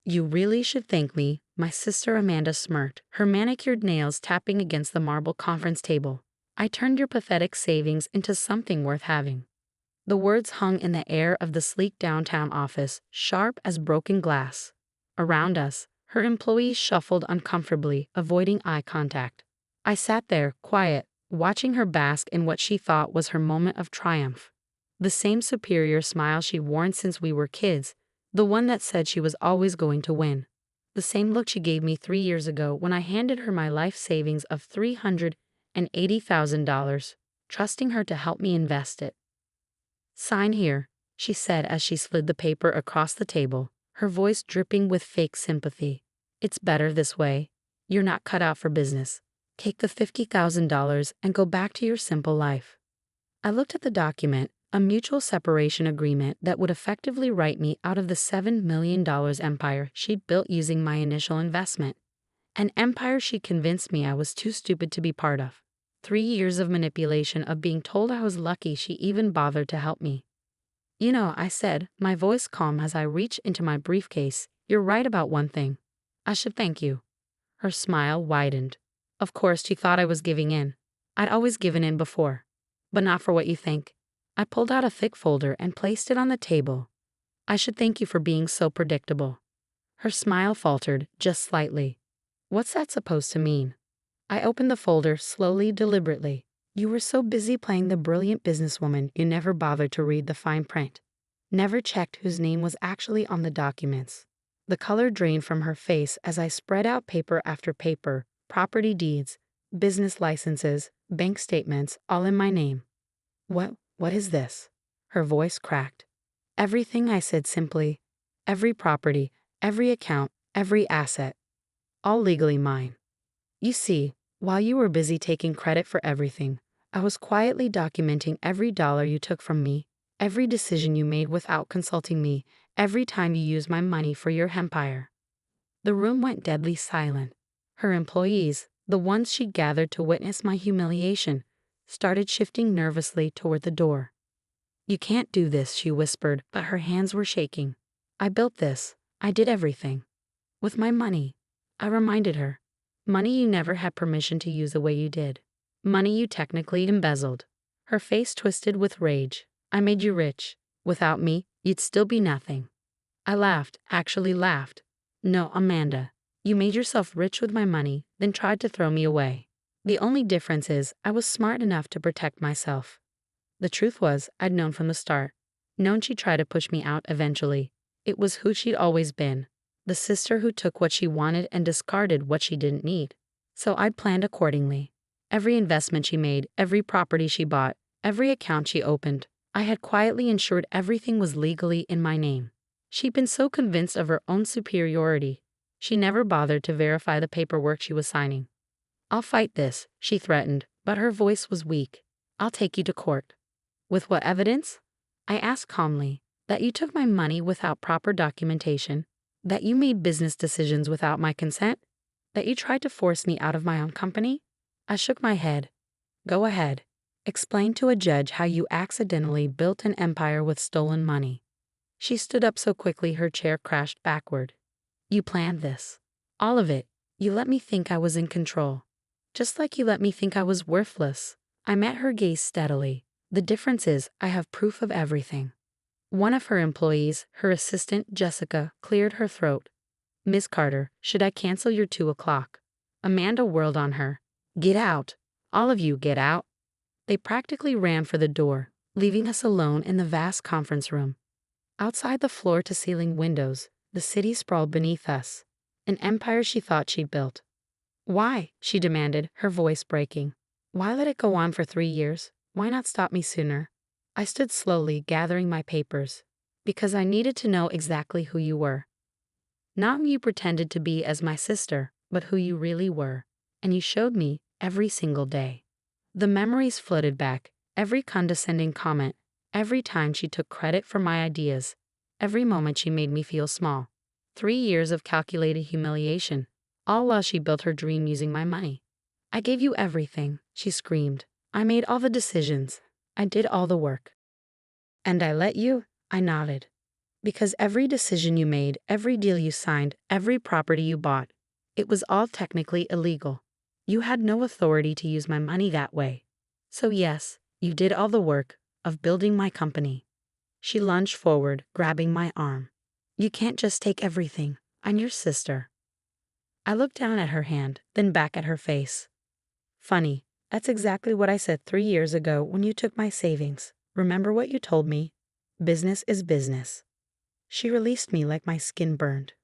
You really should thank me, my sister Amanda smirked, her manicured nails tapping against the marble conference table. I turned your pathetic savings into something worth having. The words hung in the air of the sleek downtown office, sharp as broken glass. Around us, her employees shuffled uncomfortably, avoiding eye contact. I sat there, quiet, watching her bask in what she thought was her moment of triumph. The same superior smile she'd worn since we were kids, the one that said she was always going to win. The same look she gave me 3 years ago when I handed her my life savings of $380,000, trusting her to help me invest it. Sign here, she said as she slid the paper across the table, her voice dripping with fake sympathy. It's better this way. You're not cut out for business. Take the $50,000 and go back to your simple life. I looked at the document, a mutual separation agreement that would effectively write me out of the $7 million empire she'd built using my initial investment. An empire she convinced me I was too stupid to be part of. 3 years of manipulation, of being told I was lucky she even bothered to help me. You know, I said, my voice calm as I reached into my briefcase, you're right about one thing. I should thank you. Her smile widened. Of course, she thought I was giving in. I'd always given in before. But not for what you think. I pulled out a thick folder and placed it on the table. I should thank you for being so predictable. Her smile faltered, just slightly. What's that supposed to mean? I opened the folder slowly, deliberately. You were so busy playing the brilliant businesswoman you never bothered to read the fine print. Never checked whose name was actually on the documents. The color drained from her face as I spread out paper after paper, property deeds, business licenses, bank statements, all in my name. What is this? Her voice cracked. Everything, I said simply. Every property, every account, every asset. All legally mine. You see, while you were busy taking credit for everything, I was quietly documenting every dollar you took from me, every decision you made without consulting me, every time you used my money for your empire. The room went deadly silent. Her employees, the ones she gathered to witness my humiliation, started shifting nervously toward the door. You can't do this, she whispered, but her hands were shaking. I built this. I did everything. With my money. I reminded her. Money you never had permission to use the way you did. Money you technically embezzled. Her face twisted with rage. I made you rich. Without me, you'd still be nothing. I laughed, actually laughed. No, Amanda. You made yourself rich with my money, then tried to throw me away. The only difference is I was smart enough to protect myself. The truth was, I'd known from the start. Known she'd try to push me out eventually. It was who she'd always been. The sister who took what she wanted and discarded what she didn't need. So I'd planned accordingly. Every investment she made, every property she bought, every account she opened, I had quietly ensured everything was legally in my name. She'd been so convinced of her own superiority, she never bothered to verify the paperwork she was signing. I'll fight this, she threatened, but her voice was weak. I'll take you to court. With what evidence? I asked calmly. That you took my money without proper documentation. That you made business decisions without my consent? That you tried to force me out of my own company? I shook my head. Go ahead. Explain to a judge how you accidentally built an empire with stolen money. She stood up so quickly her chair crashed backward. You planned this. All of it. You let me think I was in control. Just like you let me think I was worthless. I met her gaze steadily. The difference is I have proof of everything. One of her employees, her assistant, Jessica, cleared her throat. Miss Carter, should I cancel your 2 o'clock? Amanda whirled on her. Get out. All of you get out. They practically ran for the door, leaving us alone in the vast conference room. Outside the floor-to-ceiling windows, the city sprawled beneath us. An empire she thought she'd built. Why? She demanded, her voice breaking. Why let it go on for 3 years? Why not stop me sooner? I stood slowly, gathering my papers. Because I needed to know exactly who you were. Not who you pretended to be as my sister, but who you really were. And you showed me every single day. The memories flooded back, every condescending comment, every time she took credit for my ideas, every moment she made me feel small. 3 years of calculated humiliation, all while she built her dream using my money. I gave you everything, she screamed. I made all the decisions. I did all the work. And I let you? I nodded. Because every decision you made, every deal you signed, every property you bought, it was all technically illegal. You had no authority to use my money that way. So yes, you did all the work of building my company. She lunged forward, grabbing my arm. You can't just take everything. I'm your sister. I looked down at her hand, then back at her face. Funny, that's exactly what I said 3 years ago when you took my savings. Remember what you told me? Business is business. She released me like my skin burned.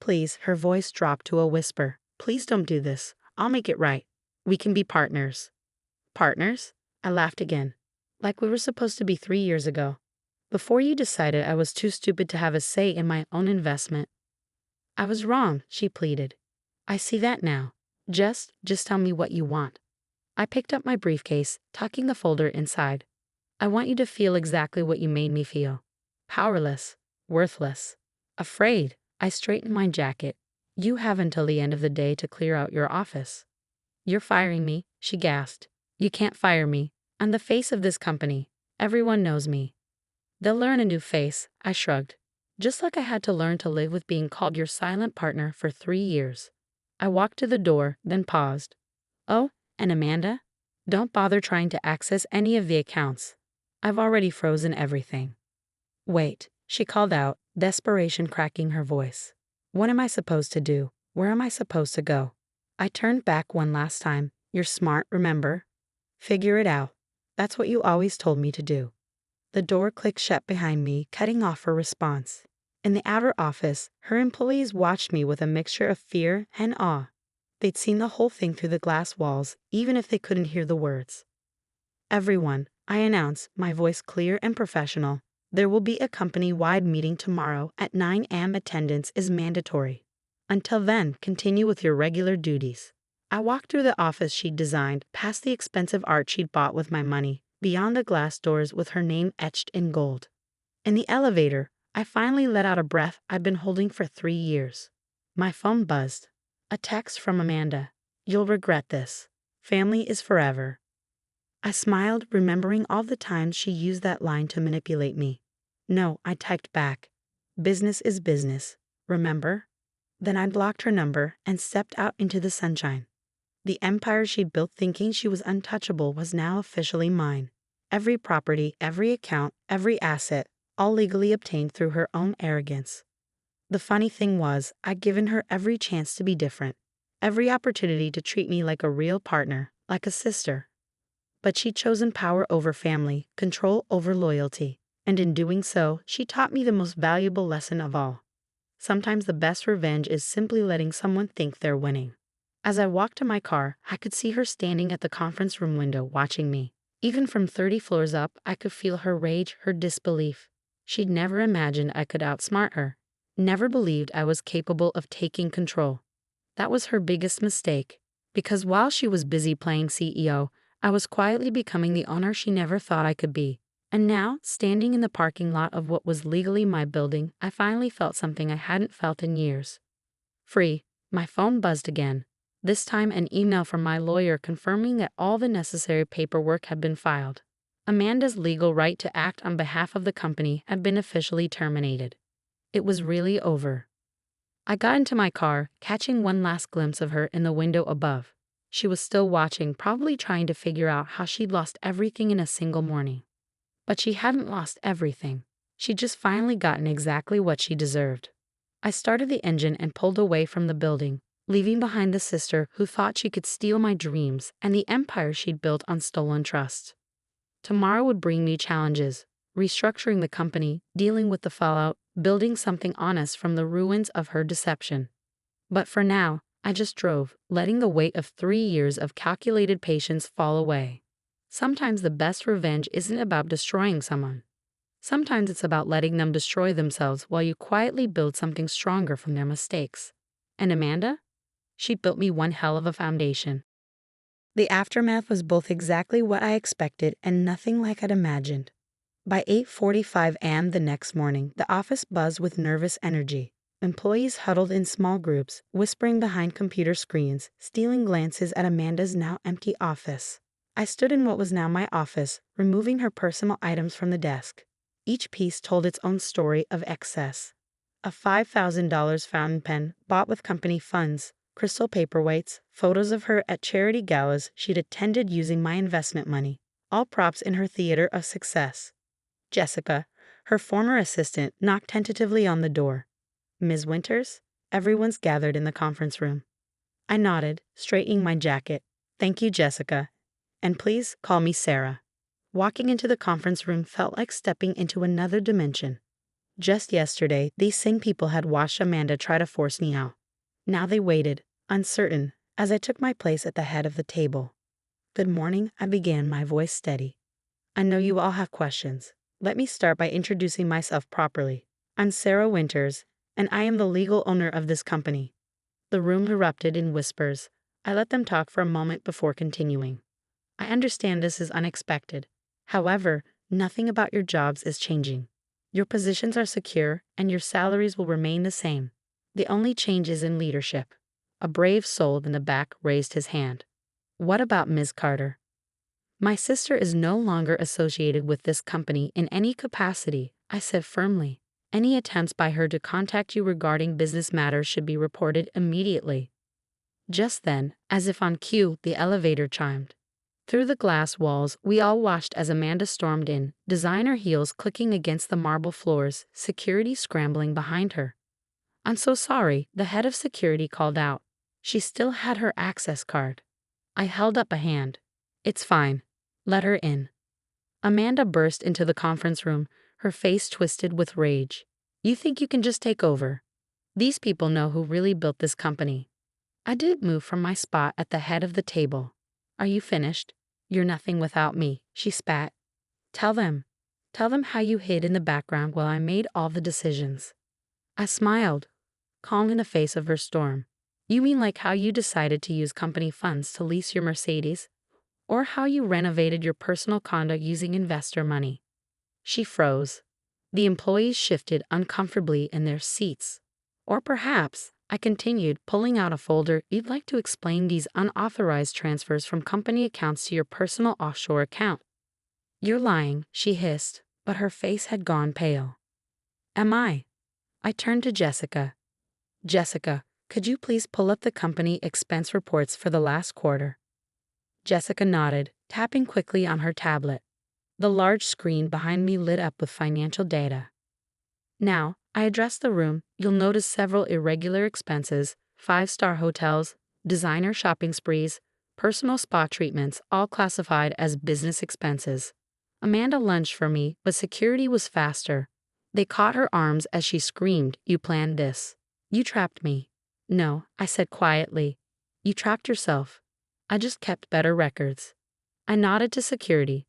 Please, her voice dropped to a whisper. Please don't do this. I'll make it right. We can be partners. Partners? I laughed again. Like we were supposed to be 3 years ago. Before you decided I was too stupid to have a say in my own investment. I was wrong, she pleaded. I see that now. Just tell me what you want. I picked up my briefcase, tucking the folder inside. I want you to feel exactly what you made me feel. Powerless. Worthless. Afraid. I straightened my jacket. You have until the end of the day to clear out your office. You're firing me, she gasped. You can't fire me. I'm the face of this company. Everyone knows me. They'll learn a new face, I shrugged. Just like I had to learn to live with being called your silent partner for 3 years. I walked to the door, then paused. Oh, and Amanda? Don't bother trying to access any of the accounts. I've already frozen everything. Wait, she called out, desperation cracking her voice. What am I supposed to do? Where am I supposed to go? I turned back one last time. You're smart, remember? Figure it out. That's what you always told me to do. The door clicked shut behind me, cutting off her response. In the outer office, her employees watched me with a mixture of fear and awe. They'd seen the whole thing through the glass walls, even if they couldn't hear the words. Everyone, I announced, my voice clear and professional, there will be a company-wide meeting tomorrow at 9 a.m. Attendance is mandatory. Until then, continue with your regular duties. I walked through the office she'd designed, past the expensive art she'd bought with my money, beyond the glass doors with her name etched in gold. In the elevator, I finally let out a breath I'd been holding for 3 years. My phone buzzed. A text from Amanda. You'll regret this. Family is forever. I smiled, remembering all the times she used that line to manipulate me. No, I typed back. Business is business. Remember? Then I blocked her number and stepped out into the sunshine. The empire she'd built thinking she was untouchable was now officially mine. Every property, every account, every asset, all legally obtained through her own arrogance. The funny thing was, I'd given her every chance to be different, every opportunity to treat me like a real partner, like a sister. But she'd chosen power over family, control over loyalty, and in doing so, she taught me the most valuable lesson of all. Sometimes the best revenge is simply letting someone think they're winning. As I walked to my car, I could see her standing at the conference room window watching me. Even from 30 floors up, I could feel her rage, her disbelief. She'd never imagined I could outsmart her. Never believed I was capable of taking control. That was her biggest mistake, because while she was busy playing CEO, I was quietly becoming the owner she never thought I could be. And now, standing in the parking lot of what was legally my building, I finally felt something I hadn't felt in years. Free. My phone buzzed again. This time an email from my lawyer confirming that all the necessary paperwork had been filed. Amanda's legal right to act on behalf of the company had been officially terminated. It was really over. I got into my car, catching one last glimpse of her in the window above. She was still watching, probably trying to figure out how she'd lost everything in a single morning. But she hadn't lost everything. She'd just finally gotten exactly what she deserved. I started the engine and pulled away from the building, leaving behind the sister who thought she could steal my dreams and the empire she'd built on stolen trust. Tomorrow would bring new challenges, restructuring the company, dealing with the fallout, building something honest from the ruins of her deception. But for now, I just drove, letting the weight of 3 years of calculated patience fall away. Sometimes the best revenge isn't about destroying someone. Sometimes it's about letting them destroy themselves while you quietly build something stronger from their mistakes. And Amanda? She built me one hell of a foundation. The aftermath was both exactly what I expected and nothing like I'd imagined. By 8:45 a.m. the next morning, the office buzzed with nervous energy. Employees huddled in small groups, whispering behind computer screens, stealing glances at Amanda's now empty office. I stood in what was now my office, removing her personal items from the desk. Each piece told its own story of excess. A $5,000 fountain pen bought with company funds, crystal paperweights, photos of her at charity galas she'd attended using my investment money, all props in her theater of success. Jessica, her former assistant, knocked tentatively on the door. "Ms. Winters?" Everyone's gathered in the conference room. I nodded, straightening my jacket. "Thank you, Jessica. And please call me Sarah." Walking into the conference room felt like stepping into another dimension. Just yesterday, these same people had watched Amanda try to force me out. Now they waited, uncertain, as I took my place at the head of the table. "Good morning," I began, my voice steady. "I know you all have questions. Let me start by introducing myself properly. I'm Sarah Winters, and I am the legal owner of this company." The room erupted in whispers. I let them talk for a moment before continuing. "I understand this is unexpected. However, nothing about your jobs is changing. Your positions are secure, and your salaries will remain the same. The only change is in leadership." A brave soul in the back raised his hand. "What about Ms. Carter?" "My sister is no longer associated with this company in any capacity," I said firmly. "Any attempts by her to contact you regarding business matters should be reported immediately." Just then, as if on cue, the elevator chimed. Through the glass walls, we all watched as Amanda stormed in, designer heels clicking against the marble floors, security scrambling behind her. "I'm so sorry," the head of security called out. She still had her access card. I held up a hand. "It's fine. Let her in." Amanda burst into the conference room, her face twisted with rage. "You think you can just take over? These people know who really built this company." I didn't move from my spot at the head of the table. "Are you finished? You're nothing without me," she spat. Tell them how you hid in the background while I made all the decisions." I smiled, calm in the face of her storm. "You mean like how you decided to use company funds to lease your Mercedes? Or how you renovated your personal condo using investor money?" She froze. The employees shifted uncomfortably in their seats. "Or perhaps," I continued, pulling out a folder, "you'd like to explain these unauthorized transfers from company accounts to your personal offshore account." "You're lying," she hissed, but her face had gone pale. "Am I?" I turned to Jessica. "Jessica, could you please pull up the company expense reports for the last quarter?" Jessica nodded, tapping quickly on her tablet. The large screen behind me lit up with financial data. "Now," I addressed the room, "you'll notice several irregular expenses, 5-star hotels, designer shopping sprees, personal spa treatments, all classified as business expenses." Amanda lunged for me, but security was faster. They caught her arms as she screamed, "You planned this. You trapped me." "No," I said quietly. "You trapped yourself. I just kept better records." I nodded to security.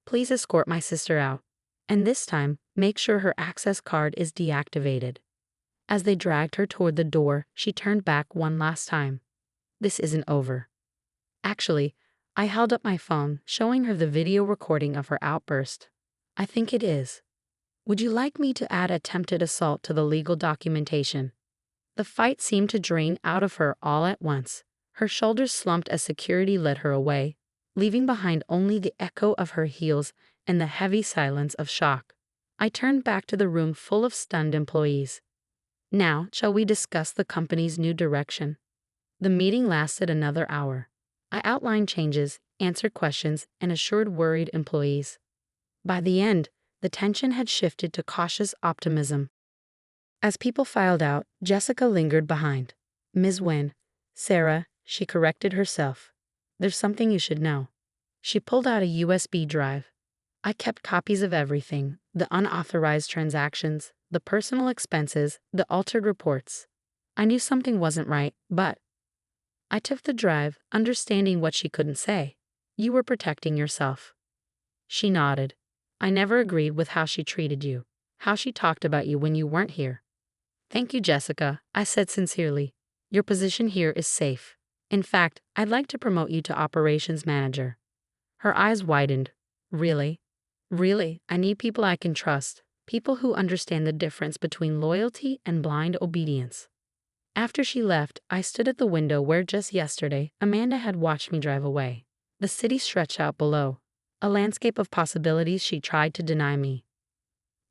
"Please escort my sister out. And this time, make sure her access card is deactivated." As they dragged her toward the door, she turned back one last time. "This isn't over." Actually, I held up my phone, showing her the video recording of her outburst. "I think it is. Would you like me to add attempted assault to the legal documentation?" The fight seemed to drain out of her all at once. Her shoulders slumped as security led her away, leaving behind only the echo of her heels and the heavy silence of shock. I turned back to the room full of stunned employees. "Now, shall we discuss the company's new direction?" The meeting lasted another hour. I outlined changes, answered questions, and assured worried employees. By the end, the tension had shifted to cautious optimism. As people filed out, Jessica lingered behind. "Ms. Wynn, Sarah," she corrected herself. "There's something you should know." She pulled out a USB drive. I kept copies of everything: the unauthorized transactions, the personal expenses, the altered reports. I knew something wasn't right, but I took the drive, understanding what she couldn't say. "You were protecting yourself." She nodded. "I never agreed with how she treated you, how she talked about you when you weren't here." "Thank you, Jessica," I said sincerely. "Your position here is safe. In fact, I'd like to promote you to operations manager." Her eyes widened. "Really? Really, I need people I can trust, people who understand the difference between loyalty and blind obedience." After she left, I stood at the window where just yesterday Amanda had watched me drive away. The city stretched out below, a landscape of possibilities she tried to deny me.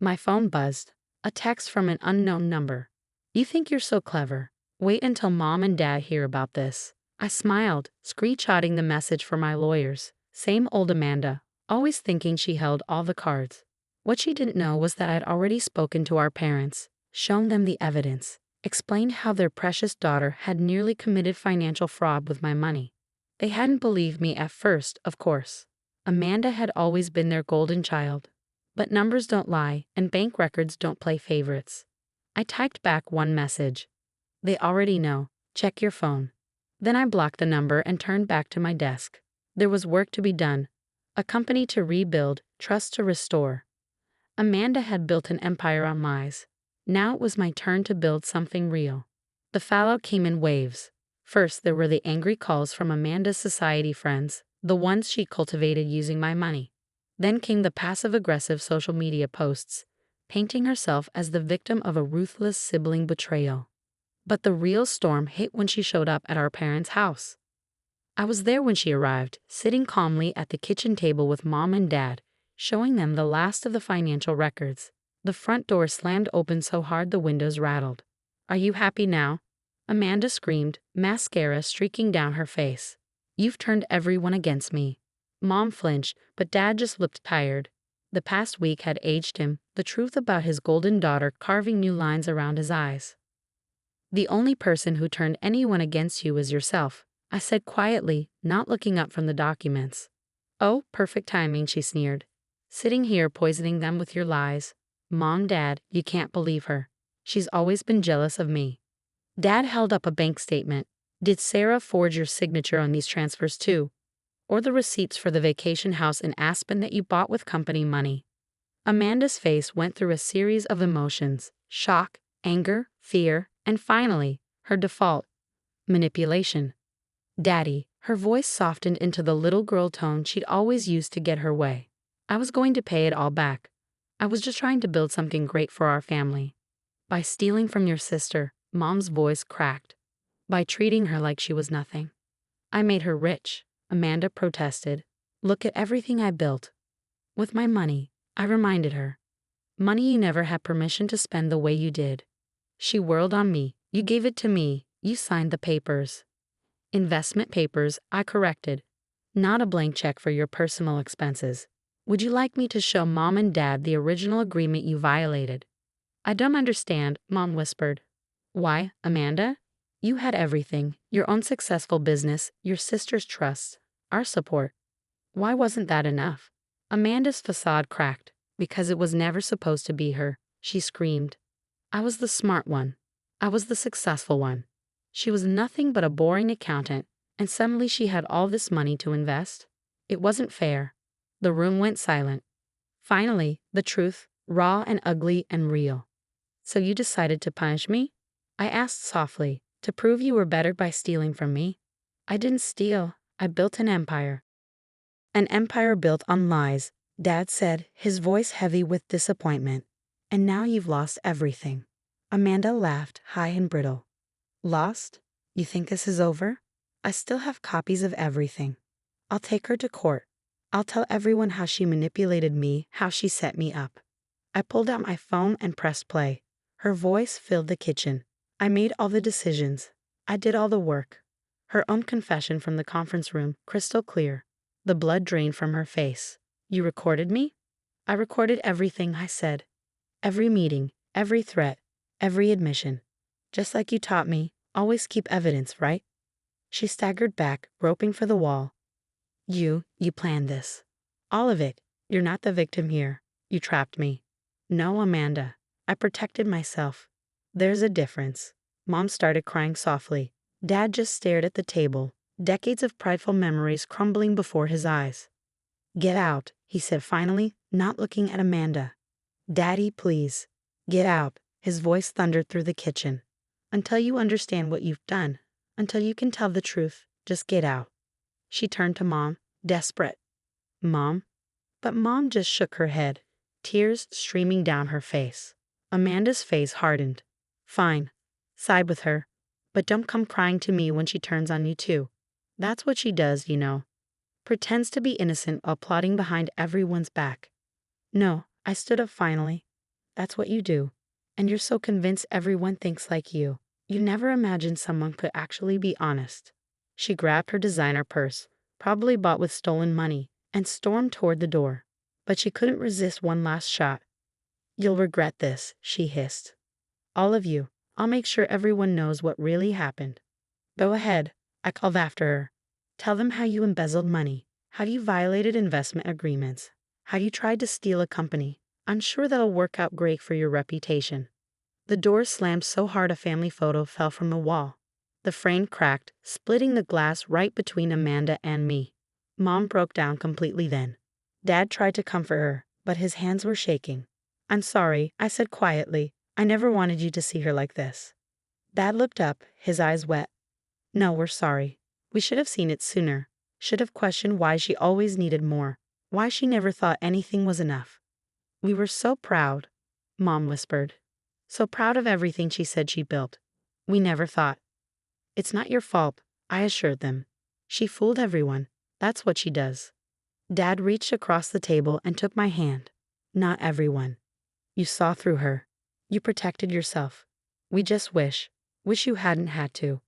My phone buzzed. A text from an unknown number. You think you're so clever. Wait until Mom and Dad hear about this. I smiled, screenshotting the message for my lawyers. Same old Amanda, always thinking she held all the cards. What she didn't know was that I'd already spoken to our parents, shown them the evidence, explained how their precious daughter had nearly committed financial fraud with my money. They hadn't believed me at first, of course. Amanda had always been their golden child. But numbers don't lie, and bank records don't play favorites. I typed back one message. They already know. Check your phone. Then I blocked the number and turned back to my desk. There was work to be done. A company to rebuild, trust to restore. Amanda had built an empire on lies. Now it was my turn to build something real. The fallout came in waves. First, there were the angry calls from Amanda's society friends, the ones she cultivated using my money. Then came the passive-aggressive social media posts, painting herself as the victim of a ruthless sibling betrayal. But the real storm hit when she showed up at our parents' house. I was there when she arrived, sitting calmly at the kitchen table with Mom and Dad, showing them the last of the financial records. The front door slammed open so hard the windows rattled. "Are you happy now?" Amanda screamed, mascara streaking down her face. "You've turned everyone against me." Mom flinched, but Dad just looked tired. The past week had aged him, the truth about his golden daughter carving new lines around his eyes. "The only person who turned anyone against you is yourself," I said quietly, not looking up from the documents. "Oh, perfect timing," she sneered. "Sitting here poisoning them with your lies. Mom, Dad, you can't believe her. She's always been jealous of me." Dad held up a bank statement. "Did Sarah forge your signature on these transfers too? Or the receipts for the vacation house in Aspen that you bought with company money?" Amanda's face went through a series of emotions: shock, anger, fear, and finally, her default: manipulation. "Daddy," her voice softened into the little girl tone she'd always used to get her way. "I was going to pay it all back. I was just trying to build something great for our family. By stealing from your sister," Mom's voice cracked. "By treating her like she was nothing. I made her rich," Amanda protested. "Look at everything I built. With my money," I reminded her. "Money you never had permission to spend the way you did." She whirled on me. "You gave it to me. You signed the papers." "Investment papers," I corrected. "Not a blank check for your personal expenses. Would you like me to show Mom and Dad the original agreement you violated?" "I don't understand," Mom whispered. "Why, Amanda? You had everything: your own successful business, your sister's trust, our support. Why wasn't that enough?" Amanda's facade cracked. "Because it was never supposed to be her," she screamed. "I was the smart one. I was the successful one. She was nothing but a boring accountant, and suddenly she had all this money to invest. It wasn't fair." The room went silent. Finally, the truth, raw and ugly and real. "So you decided to punish me?" I asked softly. "To prove you were better by stealing from me?" "I didn't steal. I built an empire." "An empire built on lies," Dad said, his voice heavy with disappointment. "And now you've lost everything." Amanda laughed, high and brittle. "Lost? You think this is over? I still have copies of everything. I'll take her to court. I'll tell everyone how she manipulated me, how she set me up." I pulled out my phone and pressed play. Her voice filled the kitchen. "I made all the decisions. I did all the work." Her own confession from the conference room, crystal clear. The blood drained from her face. "You recorded me?" "I recorded everything I said. Every meeting, every threat, every admission. Just like you taught me, always keep evidence, right?" She staggered back, groping for the wall. You planned this. All of it. You're not the victim here. You trapped me." "No, Amanda. I protected myself." "There's a difference." Mom started crying softly. Dad just stared at the table, decades of prideful memories crumbling before his eyes. "Get out," he said finally, not looking at Amanda. "Daddy, please. Get out." His voice thundered through the kitchen. "Until you understand what you've done, until you can tell the truth, just get out." She turned to Mom, desperate. "Mom?" But Mom just shook her head, tears streaming down her face. Amanda's face hardened. "Fine. Side with her. But don't come crying to me when she turns on you too. That's what she does, you know. Pretends to be innocent while plotting behind everyone's back." "No," I stood up finally. That's what you do. And you're so convinced everyone thinks like you. You never imagined someone could actually be honest. She grabbed her designer purse, probably bought with stolen money, and stormed toward the door. But she couldn't resist one last shot. You'll regret this, she hissed. All of you. I'll make sure everyone knows what really happened. Go ahead, I called after her. Tell them how you embezzled money, how you violated investment agreements, how you tried to steal a company. I'm sure that'll work out great for your reputation. The door slammed so hard a family photo fell from the wall. The frame cracked, splitting the glass right between Amanda and me. Mom broke down completely then. Dad tried to comfort her, but his hands were shaking. I'm sorry, I said quietly. I never wanted you to see her like this. Dad looked up, his eyes wet. No, we're sorry. We should have seen it sooner. Should have questioned why she always needed more, why she never thought anything was enough. We were so proud, Mom whispered. So proud of everything she said she built. We never thought. It's not your fault, I assured them. She fooled everyone. That's what she does. Dad reached across the table and took my hand. Not everyone. You saw through her. You protected yourself. We just wish you hadn't had to.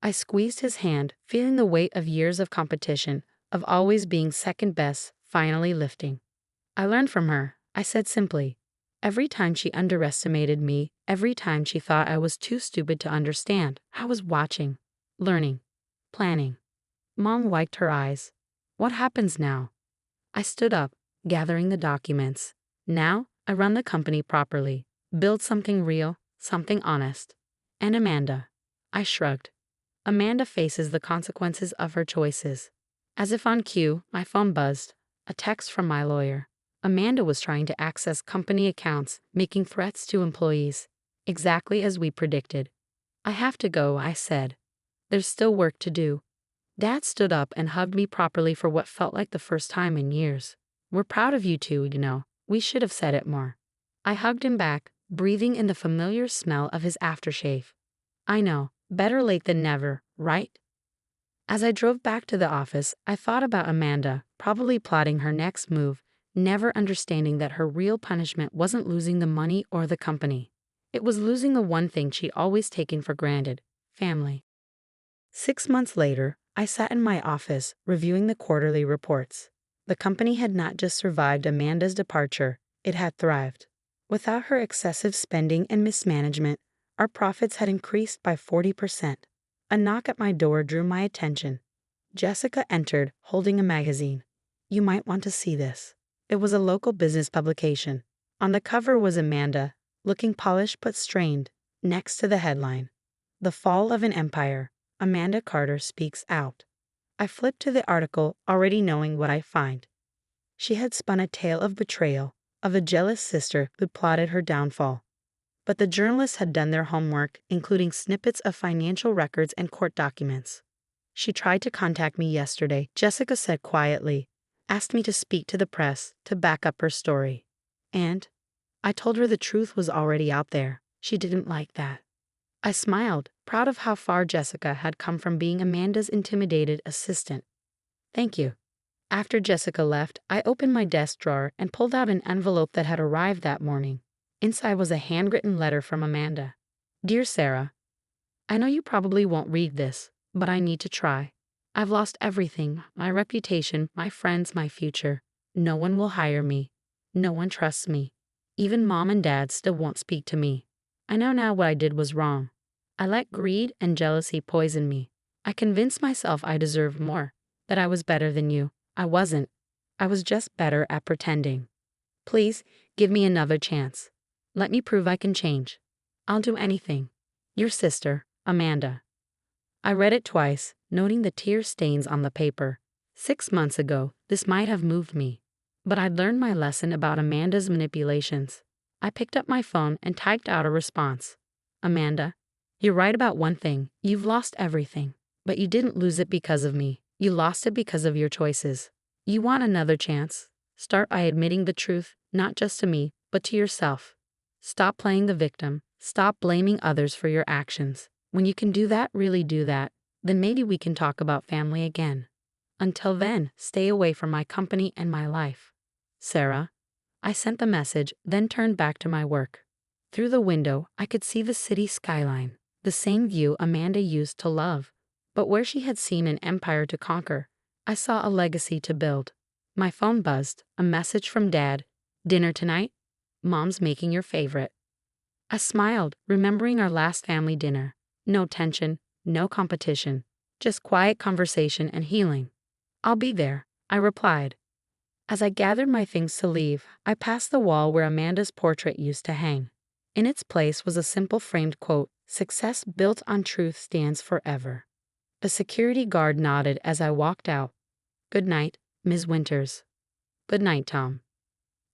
I squeezed his hand, feeling the weight of years of competition, of always being second best, finally lifting. I learned from her, I said simply. Every time she underestimated me, every time she thought I was too stupid to understand, I was watching, learning, planning. Mom wiped her eyes. What happens now? I stood up, gathering the documents. Now, I run the company properly, build something real, something honest. And Amanda. I shrugged. Amanda faces the consequences of her choices. As if on cue, my phone buzzed. A text from my lawyer. Amanda was trying to access company accounts, making threats to employees. Exactly as we predicted. I have to go, I said. There's still work to do. Dad stood up and hugged me properly for what felt like the first time in years. We're proud of you two, you know. We should have said it more. I hugged him back, breathing in the familiar smell of his aftershave. I know, better late than never, right? As I drove back to the office, I thought about Amanda, probably plotting her next move, never understanding that her real punishment wasn't losing the money or the company. It was losing the one thing she'd always taken for granted, family. 6 months later, I sat in my office, reviewing the quarterly reports. The company had not just survived Amanda's departure, it had thrived. Without her excessive spending and mismanagement, our profits had increased by 40%. A knock at my door drew my attention. Jessica entered, holding a magazine. You might want to see this. It was a local business publication. On the cover was Amanda, looking polished but strained, next to the headline. The Fall of an Empire. Amanda Carter speaks out. I flipped to the article, already knowing what I'd find. She had spun a tale of betrayal, of a jealous sister who plotted her downfall. But the journalists had done their homework, including snippets of financial records and court documents. She tried to contact me yesterday, Jessica said quietly, asked me to speak to the press to back up her story. And I told her the truth was already out there. She didn't like that. I smiled, proud of how far Jessica had come from being Amanda's intimidated assistant. Thank you. After Jessica left, I opened my desk drawer and pulled out an envelope that had arrived that morning. Inside was a handwritten letter from Amanda. Dear Sarah, I know you probably won't read this, but I need to try. I've lost everything, my reputation, my friends, my future. No one will hire me. No one trusts me. Even Mom and Dad still won't speak to me. I know now what I did was wrong. I let greed and jealousy poison me. I convinced myself I deserved more, that I was better than you. I wasn't. I was just better at pretending. Please, give me another chance. Let me prove I can change. I'll do anything. Your sister, Amanda. I read it twice, noting the tear stains on the paper. 6 months ago, this might have moved me. But I'd learned my lesson about Amanda's manipulations. I picked up my phone and typed out a response. Amanda, you're right about one thing. You've lost everything. But you didn't lose it because of me. You lost it because of your choices. You want another chance? Start by admitting the truth, not just to me, but to yourself. Stop playing the victim. Stop blaming others for your actions. When you can do that, really do that, then maybe we can talk about family again. Until then, stay away from my company and my life. Sarah. I sent the message, then turned back to my work. Through the window, I could see the city skyline, the same view Amanda used to love. But where she had seen an empire to conquer, I saw a legacy to build. My phone buzzed, a message from Dad. Dinner tonight? Mom's making your favorite. I smiled, remembering our last family dinner. No tension, no competition, just quiet conversation and healing. I'll be there, I replied. As I gathered my things to leave, I passed the wall where Amanda's portrait used to hang. In its place was a simple framed quote, "Success built on truth stands forever." The security guard nodded as I walked out. "Good night, Ms. Winters." "Good night, Tom."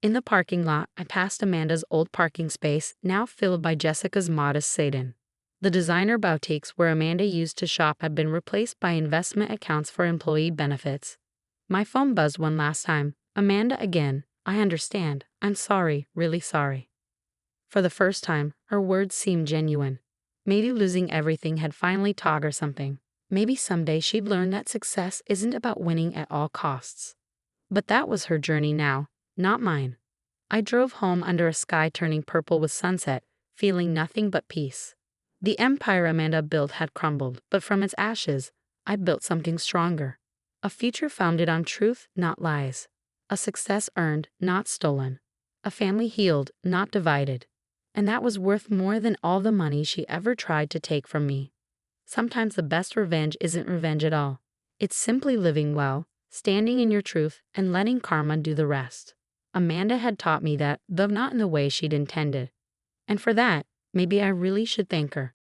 In the parking lot, I passed Amanda's old parking space, now filled by Jessica's modest sedan. The designer boutiques where Amanda used to shop had been replaced by investment accounts for employee benefits. My phone buzzed one last time. "Amanda again. I understand. I'm sorry, really sorry." For the first time, her words seemed genuine. Maybe losing everything had finally taught her something. Maybe someday she'd learn that success isn't about winning at all costs. But that was her journey now, not mine. I drove home under a sky turning purple with sunset, feeling nothing but peace. The empire Amanda built had crumbled, but from its ashes, I built something stronger. A future founded on truth, not lies. A success earned, not stolen. A family healed, not divided. And that was worth more than all the money she ever tried to take from me. Sometimes the best revenge isn't revenge at all. It's simply living well, standing in your truth, and letting karma do the rest. Amanda had taught me that, though not in the way she'd intended. And for that, maybe I really should thank her.